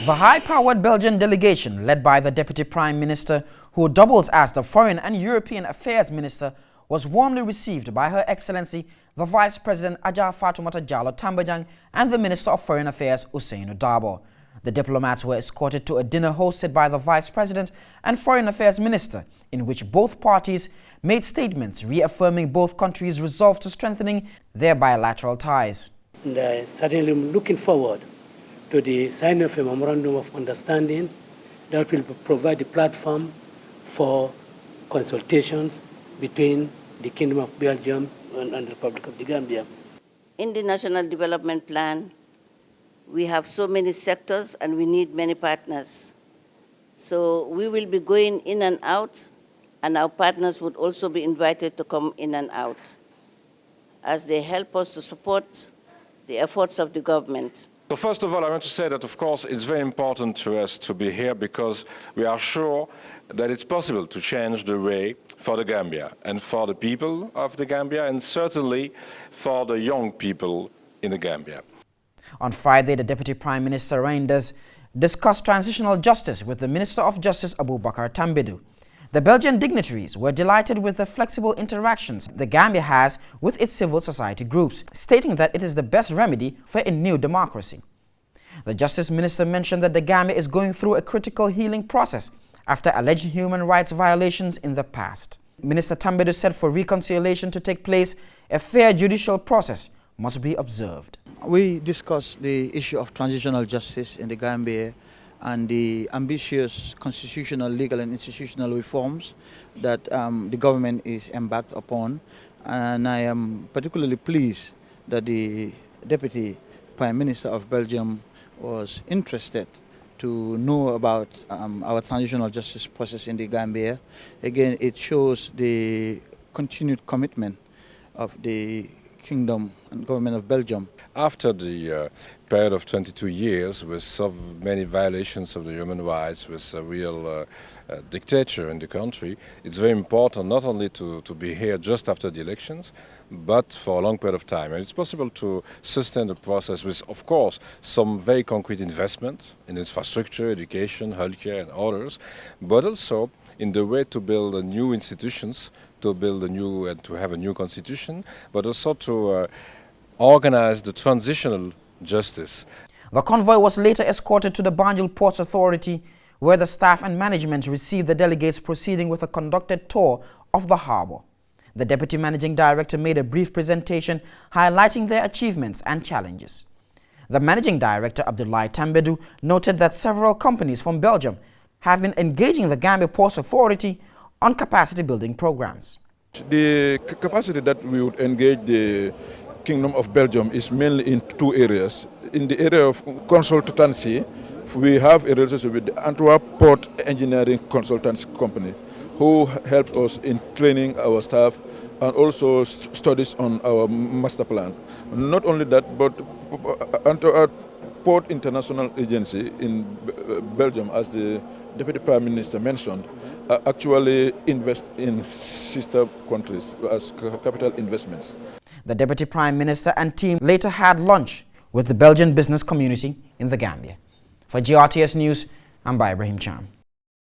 The high-powered Belgian delegation, led by the Deputy Prime Minister, who doubles as the Foreign and European Affairs Minister, was warmly received by Her Excellency, the Vice President Adja Fatoumata Jallow Tambajang and the Minister of Foreign Affairs Ousainou Darboe. The diplomats were escorted to a dinner hosted by the Vice President and Foreign Affairs Minister, in which both parties made statements reaffirming both countries' resolve to strengthening their bilateral ties. And I certainly am looking forward to the signing of a memorandum of understanding that will provide a platform for consultations between the Kingdom of Belgium and the Republic of the Gambia. In the National Development Plan, we have so many sectors and we need many partners. So we will be going in and out, and our partners would also be invited to come in and out as they help us to support the efforts of the government. So first of all, I want to say that, of course, it's very important to us to be here because we are sure that it's possible to change the way for the Gambia and for the people of the Gambia and certainly for the young people in the Gambia. On Friday, the Deputy Prime Minister Raynders discussed transitional justice with the Minister of Justice Abubakar Tambadou. The Belgian dignitaries were delighted with the flexible interactions the Gambia has with its civil society groups, stating that it is the best remedy for a new democracy. The Justice Minister mentioned that the Gambia is going through a critical healing process after alleged human rights violations in the past. Minister Tambadou said for reconciliation to take place, a fair judicial process must be observed. We discussed the issue of transitional justice in the Gambia and the ambitious constitutional, legal and institutional reforms that the government is embarked upon. And I am particularly pleased that the Deputy Prime Minister of Belgium was interested to know about our transitional justice process in the Gambia. Again, it shows the continued commitment of the Kingdom and Government of Belgium. After the period of 22 years with so many violations of the human rights, with a real dictator in the country, it's very important not only to be here just after the elections, but for a long period of time. And it's possible to sustain the process with, of course, some very concrete investment in infrastructure, education, healthcare and others, but also in the way to build new institutions, to build a new and to have a new constitution, but also to organize the transitional justice. The convoy was later escorted to the Banjul Ports Authority, where the staff and management received the delegates proceeding with a conducted tour of the harbour. The Deputy Managing Director made a brief presentation highlighting their achievements and challenges. The Managing Director, Abdoulaye Tambadou, noted that several companies from Belgium have been engaging the Gambia Ports Authority on capacity building programs. The capacity that we would engage the Kingdom of Belgium is mainly in two areas. In the area of consultancy, we have a relationship with the Antwerp Port Engineering Consultancy Company, who helps us in training our staff and also studies on our master plan. Not only that, but Antwerp Port International Agency in Belgium, as the Deputy Prime Minister mentioned, actually invest in sister countries as capital investments. The Deputy Prime Minister and team later had lunch with the Belgian business community in the Gambia. For GRTS News, I'm Ibrahim Cham.